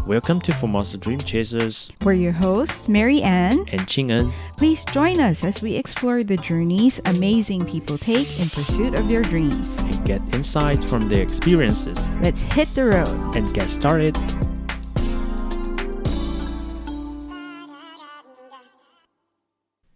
Welcome to Formosa Dream Chasers. We're your hosts, Mary Ann and Qing'en. Please join us as we explore the journeys amazing people take in pursuit of their dreams. And get insights from their experiences. Let's hit the road. And get started.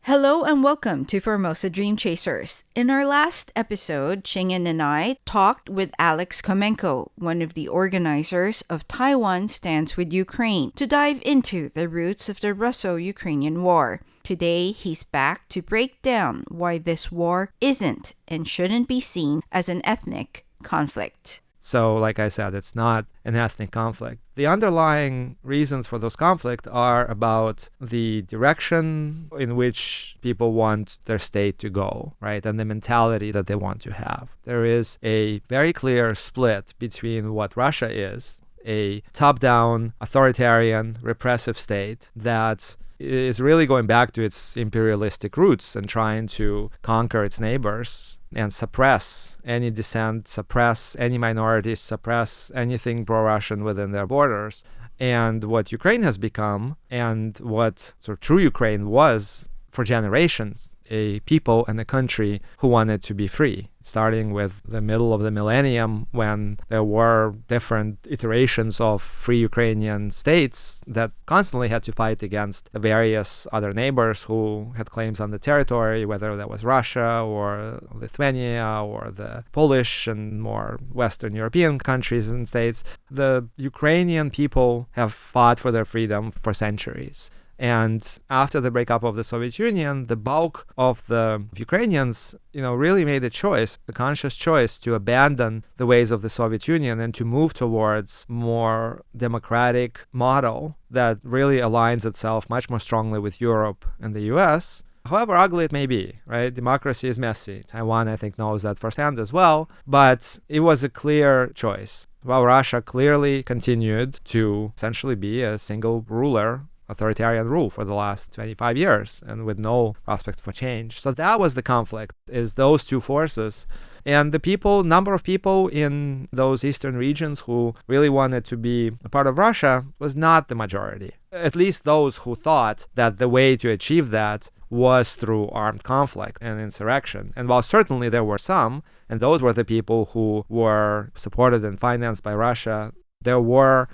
Hello and welcome to Formosa Dream Chasers. In our last episode, Qing'en and I talked with Alex Khomenko, one of the organizers of Taiwan Stands With Ukraine, to dive into the roots of the Russo-Ukrainian War. Today, he's back to break down why this war isn't and shouldn't be seen as an ethnic conflict. So, like I said, it's not an ethnic conflict. The underlying reasons for those conflicts are about the direction in which people want their state to go, right? And the mentality that they want to have. There is a very clear split between what Russia is, a top-down, authoritarian, repressive state that is really going back to its imperialistic roots and trying to conquer its neighbors and suppress any dissent, suppress any minorities, suppress anything pro-Russian within their borders. And what Ukraine has become, and what sort of true Ukraine was for generations, a people and a country who wanted to be free, starting with the middle of the millennium when there were different iterations of free Ukrainian states that constantly had to fight against the various other neighbors who had claims on the territory, whether that was Russia or Lithuania or the Polish and more Western European countries and states. The Ukrainian people have fought for their freedom for centuries. And after the breakup of the Soviet Union, the bulk of the Ukrainians, really made a conscious choice to abandon the ways of the Soviet Union and to move towards more democratic model that really aligns itself much more strongly with Europe and the US. However ugly it may be, right? Democracy is messy. Taiwan, I think, knows that firsthand as well. But it was a clear choice. While Russia clearly continued to essentially be a single ruler, authoritarian rule for the last 25 years and with no prospect for change. So that was the conflict, is those two forces. And the number of people in those eastern regions who really wanted to be a part of Russia was not the majority. At least those who thought that the way to achieve that was through armed conflict and insurrection. And while certainly there were some, and those were the people who were supported and financed by Russia, there were,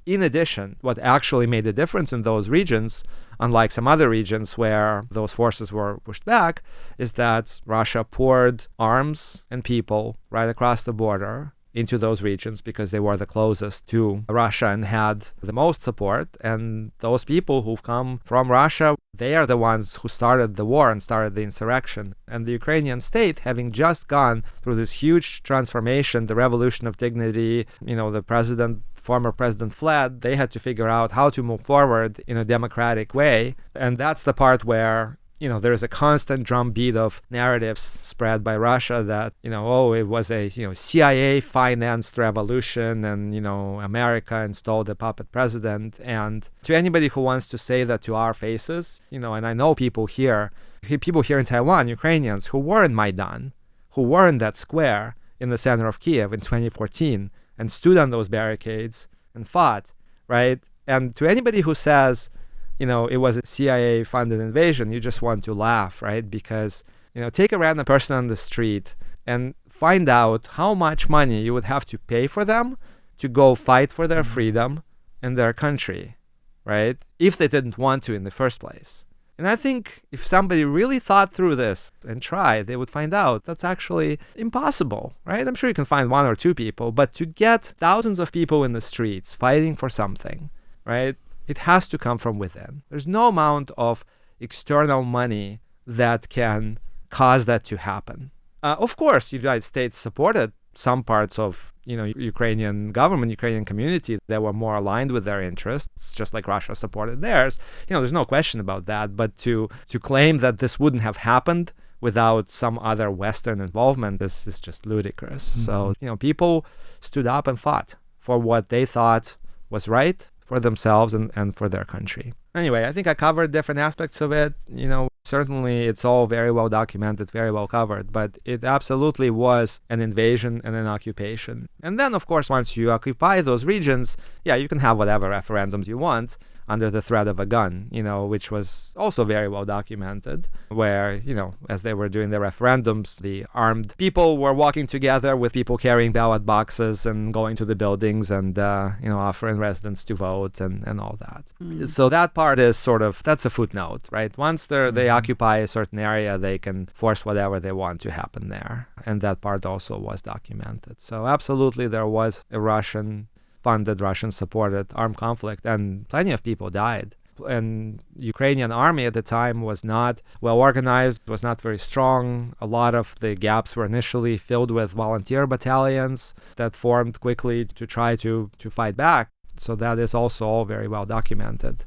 in addition, what actually made a difference in those regions, unlike some other regions where those forces were pushed back, is that Russia poured arms and people right across the border into those regions because they were the closest to Russia and had the most support. And those people who've come from Russia, they are the ones who started the war and started the insurrection. And the Ukrainian state, having just gone through this huge transformation, the revolution of dignity, the former president fled, they had to figure out how to move forward in a democratic way. And that's the part where, there's a constant drumbeat of narratives spread by Russia that, it was a, CIA-financed revolution and, America installed a puppet president. And to anybody who wants to say that to our faces, and I know people here in Taiwan, Ukrainians, who were in Maidan, who were in that square in the center of Kiev in 2014, and stood on those barricades and fought, right? And to anybody who says, it was a CIA-funded invasion, you just want to laugh, right? Because, take a random person on the street and find out how much money you would have to pay for them to go fight for their freedom and their country, right? If they didn't want to in the first place. And I think if somebody really thought through this and tried, they would find out that's actually impossible, right? I'm sure you can find one or two people, but to get thousands of people in the streets fighting for something, right? It has to come from within. There's no amount of external money that can cause that to happen. Of course, the United States supported some parts of Ukrainian government, Ukrainian community that were more aligned with their interests, just like Russia supported theirs. There's no question about that. But to claim that this wouldn't have happened without some other Western involvement is just ludicrous. Mm-hmm. So, people stood up and fought for what they thought was right for themselves and for their country. Anyway, I think I covered different aspects of it. Certainly, it's all very well documented, very well covered, but it absolutely was an invasion and an occupation. And then, of course, once you occupy those regions, you can have whatever referendums you want under the threat of a gun, which was also very well documented, where, as they were doing the referendums, the armed people were walking together with people carrying ballot boxes and going to the buildings and, offering residents to vote and all that. So that part is that's a footnote, right? Once they occupy a certain area, they can force whatever they want to happen there. And that part also was documented. So absolutely there was a Russian-funded, Russian-supported armed conflict, and plenty of people died. And Ukrainian army at the time was not well organized, was not very strong. A lot of the gaps were initially filled with volunteer battalions that formed quickly to try to fight back. So that is also all very well documented,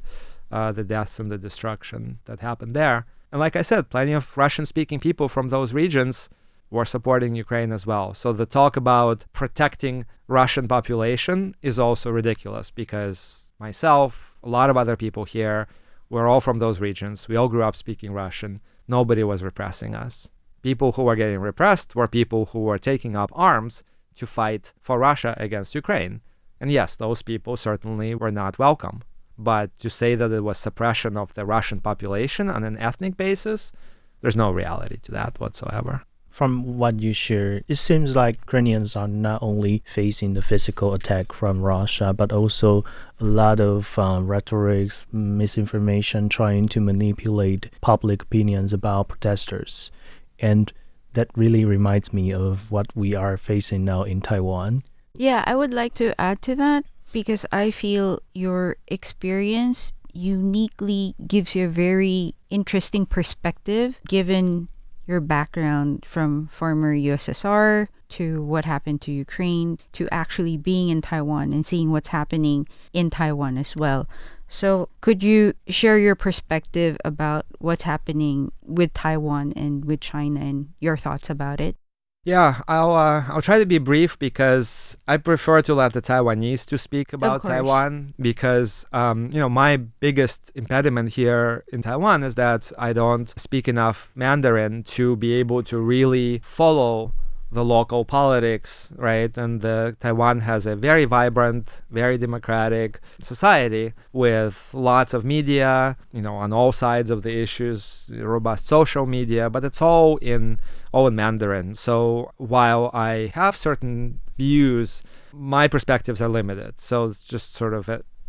the deaths and the destruction that happened there. And like I said, plenty of Russian-speaking people from those regions were supporting Ukraine as well. So the talk about protecting Russian population is also ridiculous, because myself, a lot of other people here, we're all from those regions. We all grew up speaking Russian. Nobody was repressing us. People who were getting repressed were people who were taking up arms to fight for Russia against Ukraine. And yes, those people certainly were not welcome. But to say that it was suppression of the Russian population on an ethnic basis, there's no reality to that whatsoever. From what you share, it seems like Ukrainians are not only facing the physical attack from Russia, but also a lot of rhetoric, misinformation, trying to manipulate public opinions about protesters. And that really reminds me of what we are facing now in Taiwan. Yeah, I would like to add to that, because I feel your experience uniquely gives you a very interesting perspective, given your background from former USSR to what happened to Ukraine to actually being in Taiwan and seeing what's happening in Taiwan as well. So could you share your perspective about what's happening with Taiwan and with China and your thoughts about it? Yeah, I'll try to be brief, because I prefer to let the Taiwanese to speak about Taiwan, because my biggest impediment here in Taiwan is that I don't speak enough Mandarin to be able to really follow the local politics, right? And Taiwan has a very vibrant, very democratic society with lots of media, on all sides of the issues, robust social media, but it's all in Mandarin. So while I have certain views, my perspectives are limited. So it's just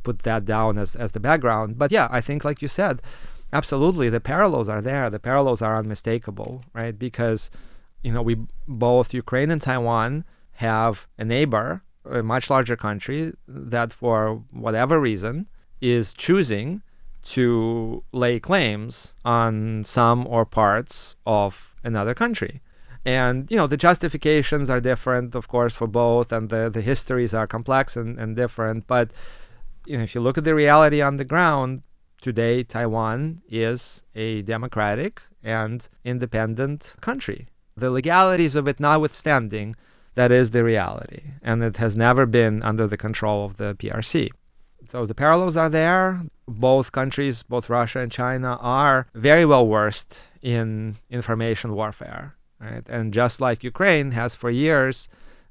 put that down as the background. But yeah, I think, like you said, absolutely, the parallels are there. The parallels are unmistakable, right? Because we both, Ukraine and Taiwan, have a neighbor, a much larger country, that for whatever reason is choosing to lay claims on some or parts of another country. And, the justifications are different, of course, for both, and the histories are complex and different. But, if you look at the reality on the ground, today Taiwan is a democratic and independent country. The legalities of it notwithstanding, that is the reality. And it has never been under the control of the PRC. So the parallels are there. Both countries, both Russia and China, are very well versed in information warfare, right? And just like Ukraine has for years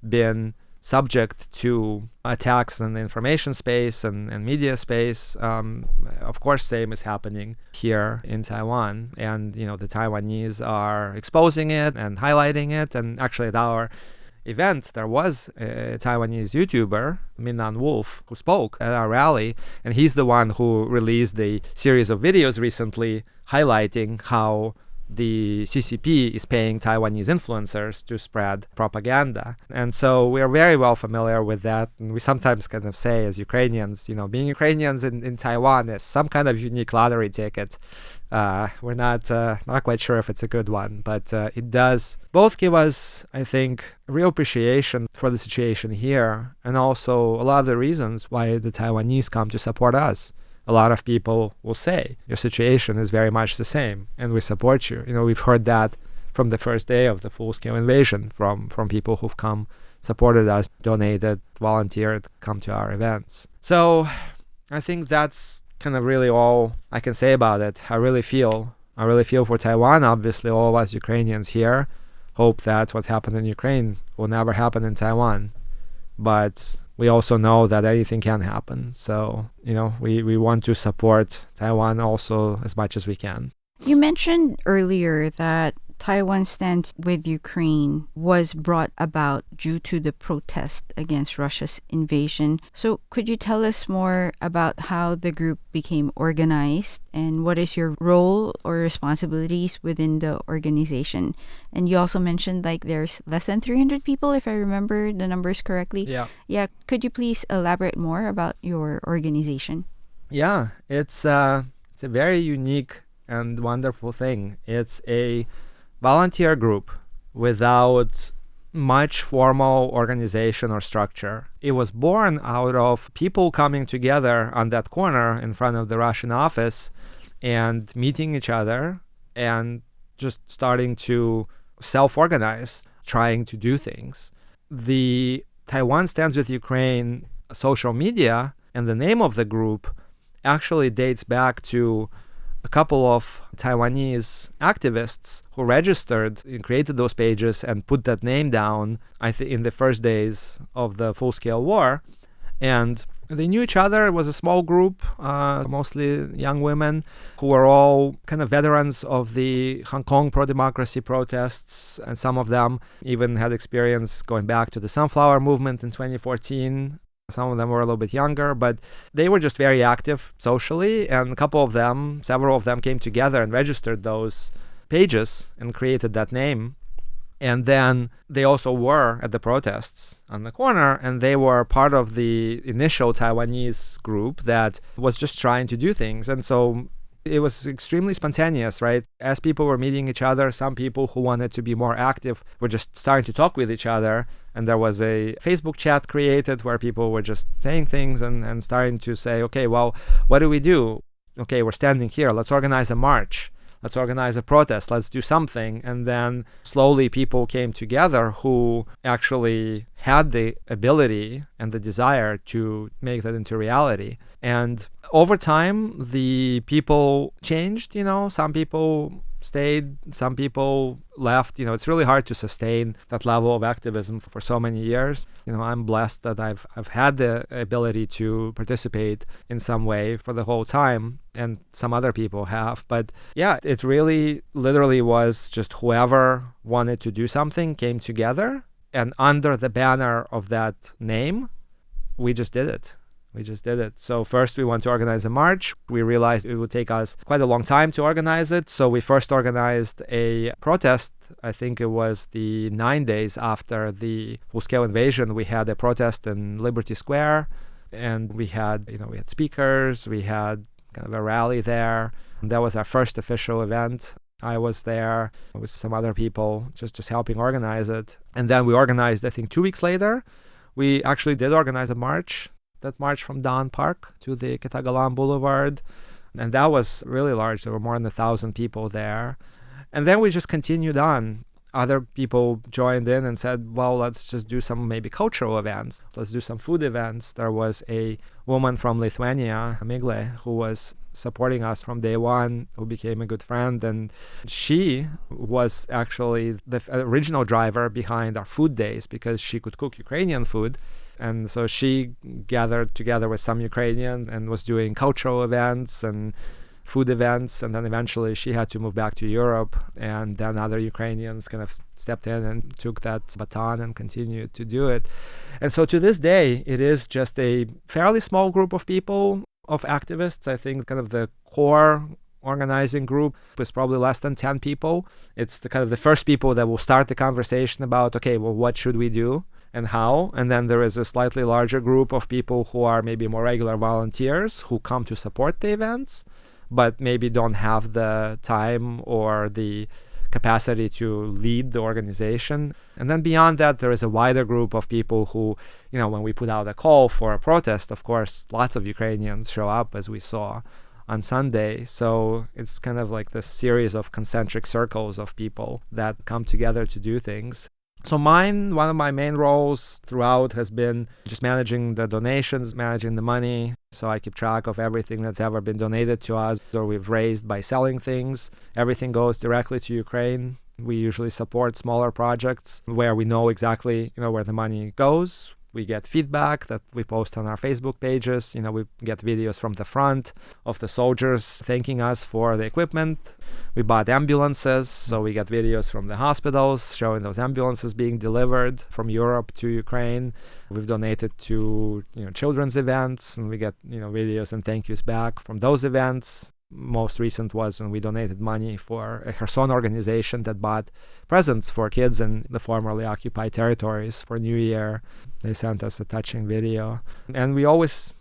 been subject to attacks in the information space and media space, of course, same is happening here in Taiwan. And, the Taiwanese are exposing it and highlighting it. And actually at our event, there was a Taiwanese YouTuber, Minnan Wolf, who spoke at our rally. And he's the one who released a series of videos recently highlighting how the CCP is paying Taiwanese influencers to spread propaganda. And so we are very well familiar with that. And we sometimes kind of say, as Ukrainians, being Ukrainians in Taiwan is some kind of unique lottery ticket. We're not quite sure if it's a good one, but it does both give us, I think, real appreciation for the situation here, and also a lot of the reasons why the Taiwanese come to support us. A lot of people will say, your situation is very much the same, and we support you. We've heard that from the first day of the full-scale invasion from people who've come, supported us, donated, volunteered, come to our events. So I think that's kind of really all I can say about it. I really feel I really feel for Taiwan. Obviously, all of us Ukrainians here hope that what happened in Ukraine will never happen in Taiwan. But we also know that anything can happen. So, we want to support Taiwan also as much as we can. You mentioned earlier that Taiwan Stands With Ukraine was brought about due to the protest against Russia's invasion. So could you tell us more about how the group became organized and what is your role or responsibilities within the organization? And you also mentioned there's less than 300 people, if I remember the numbers correctly. Yeah. Could you please elaborate more about your organization? Yeah, it's a very unique and wonderful thing. It's a volunteer group without much formal organization or structure. It was born out of people coming together on that corner in front of the Russian office and meeting each other and just starting to self-organize, trying to do things. The Taiwan Stands With Ukraine social media and the name of the group actually dates back to a couple of Taiwanese activists who registered and created those pages and put that name down, I think, in the first days of the full-scale war. And they knew each other. It was a small group, mostly young women, who were all kind of veterans of the Hong Kong pro-democracy protests. And some of them even had experience going back to the Sunflower Movement in 2014. Some of them were a little bit younger, but they were just very active socially. And several of them came together and registered those pages and created that name. And then they also were at the protests on the corner, and they were part of the initial Taiwanese group that was just trying to do things. And so it was extremely spontaneous, right? As people were meeting each other, some people who wanted to be more active were just starting to talk with each other. And there was a Facebook chat created where people were just saying things and starting to say, okay, well, what do we do? Okay, we're standing here. Let's organize a march. Let's organize a protest. Let's do something. And then slowly people came together who actually had the ability and the desire to make that into reality. And over time, the people changed. Some people stayed, some people left. It's really hard to sustain that level of activism for so many years. I'm blessed that I've had the ability to participate in some way for the whole time, and some other people have. But yeah, it really literally was just whoever wanted to do something came together, and under the banner of that name, we just did it. So first we want to organize a march. We realized it would take us quite a long time to organize it. So we first organized a protest. I think it was the 9 days after the full-scale invasion. We had a protest in Liberty Square, and we had speakers. We had kind of a rally there. And that was our first official event. I was there with some other people just helping organize it. And then we organized, I think 2 weeks later, we actually did organize a march. That march from Don Park to the Kitagalan Boulevard. And that was really large. There were more than 1,000 people there. And then we just continued on. Other people joined in and said, well, let's just do some maybe cultural events. Let's do some food events. There was a woman from Lithuania, Migle, who was supporting us from day one, who became a good friend. And she was actually the original driver behind our food days because she could cook Ukrainian food. And so she gathered together with some Ukrainian and was doing cultural events and food events. And then eventually she had to move back to Europe. And then other Ukrainians kind of stepped in and took that baton and continued to do it. And so to this day, it is just a fairly small group of people, of activists. I think kind of the core organizing group is probably less than 10 people. It's the kind of the first people that will start the conversation about, okay, well, what should we do? And how. And then there is a slightly larger group of people who are maybe more regular volunteers who come to support the events, but maybe don't have the time or the capacity to lead the organization. And then beyond that, there is a wider group of people who, when we put out a call for a protest, of course, lots of Ukrainians show up, as we saw on Sunday. So it's kind of like this series of concentric circles of people that come together to do things. So one of my main roles throughout has been just managing the donations, managing the money. So I keep track of everything that's ever been donated to us or we've raised by selling things. Everything goes directly to Ukraine. We usually support smaller projects where we know exactly, where the money goes. We get feedback that we post on our Facebook pages. We get videos from the front of the soldiers thanking us for the equipment. We bought ambulances, so we get videos from the hospitals showing those ambulances being delivered from Europe to Ukraine. We've donated to children's events, and we get videos and thank yous back from those events. Most recent was when we donated money for a Kherson organization that bought presents for kids in the formerly occupied territories for New Year. They sent us a touching video. And we always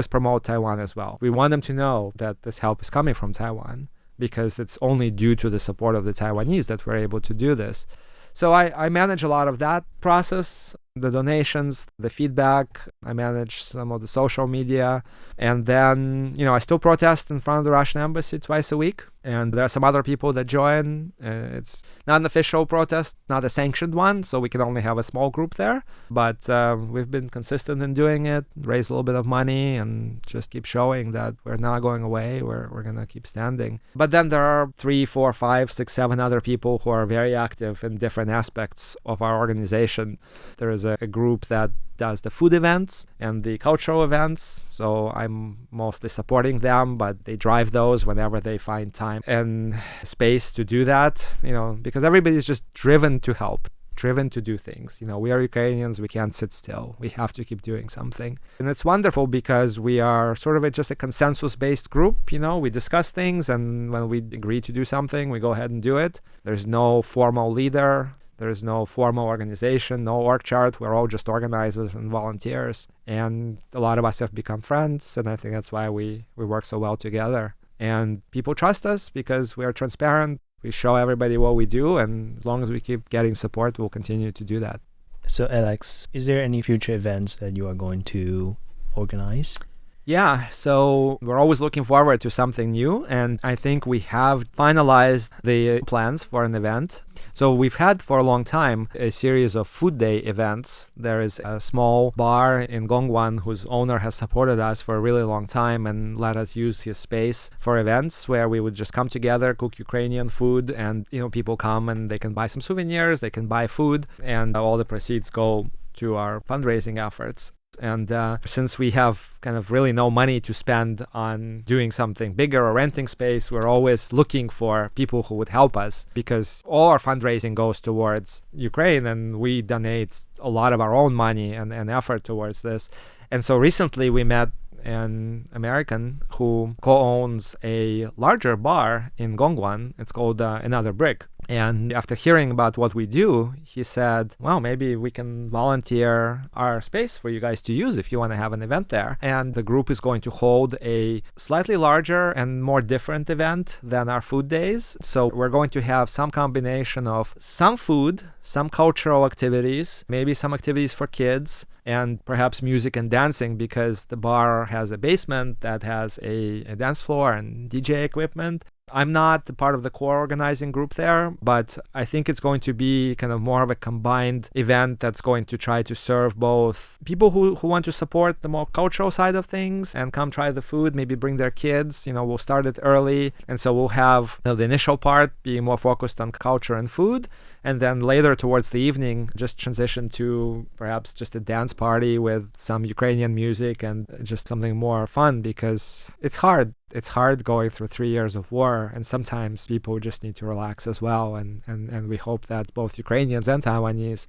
promote Taiwan as well. We want them to know that this help is coming from Taiwan, because it's only due to the support of the Taiwanese that we're able to do this. So I manage a lot of that process, the donations, the feedback. I manage some of the social media. And then, I still protest in front of the Russian embassy twice a week. And there are some other people that join. It's not an official protest, not a sanctioned one, so we can only have a small group there. But we've been consistent in doing it, raise a little bit of money, and just keep showing that we're not going away. We're going to keep standing. But then there are 3, 4, 5, 6, 7 other people who are very active in different aspects of our organization. There is a group that does the food events and the cultural events. So I'm mostly supporting them, but they drive those whenever they find time and space to do that, because everybody's just driven to help, driven to do things. We are Ukrainians. We can't sit still. We have to keep doing something. And it's wonderful because we are sort of just a consensus-based group. We discuss things, and when we agree to do something, we go ahead and do it. There's no formal leader. There's no formal organization, no org chart. We're all just organizers and volunteers. And a lot of us have become friends, and I think that's why we work so well together. And people trust us because we are transparent. We show everybody what we do, and as long as we keep getting support, we'll continue to do that. So, Alex, is there any future events that you are going to organize? Yeah, so we're always looking forward to something new, and I think we have finalized the plans for an event. So we've had for a long time a series of food day events. There is a small bar in Gongwan whose owner has supported us for a really long time and let us use his space for events where we would just come together, cook Ukrainian food, and people come and they can buy some souvenirs, they can buy food, and all the proceeds go to our fundraising efforts. And since we have kind of really no money to spend on doing something bigger or renting space, we're always looking for people who would help us, because all our fundraising goes towards Ukraine, and we donate a lot of our own money and effort towards this. And so recently we met an American who co-owns a larger bar in Gongwan. It's called Another Brick. And after hearing about what we do, he said, well, maybe we can volunteer our space for you guys to use if you want to have an event there. And the group is going to hold a slightly larger and more different event than our food days. So we're going to have some combination of some food, some cultural activities, maybe some activities for kids, and perhaps music and dancing, because the bar has a basement that has a dance floor and DJ equipment. I'm not part of the core organizing group there, but I think it's going to be kind of more of a combined event that's going to try to serve both people who want to support the more cultural side of things and come try the food, maybe bring their kids. We'll start it early, and so we'll have the initial part being more focused on culture and food, and then later towards the evening just transition to perhaps just a dance party with some Ukrainian music and just something more fun, because it's hard. It's hard going through 3 years of war, and sometimes people just need to relax as well. And we hope that both Ukrainians and Taiwanese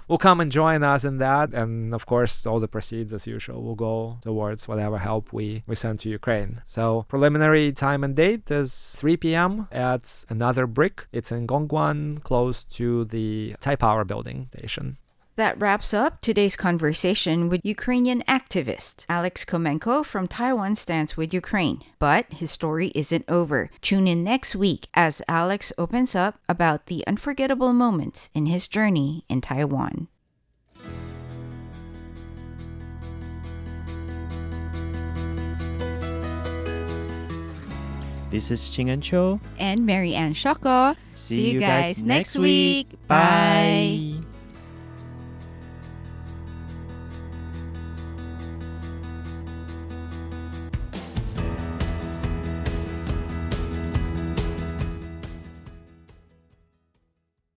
will come and join us in that. And of course, all the proceeds, as usual, will go towards whatever help we send to Ukraine. So preliminary time and date is 3 p.m. at Another Brick. It's in Gongwan, close to the Taipower Building station. That wraps up today's conversation with Ukrainian activist Alex Khomenko from Taiwan Stands With Ukraine. But his story isn't over. Tune in next week as Alex opens up about the unforgettable moments in his journey in Taiwan. This is Ching and Cho and Mary Ann Shoko. See you guys next week. Bye.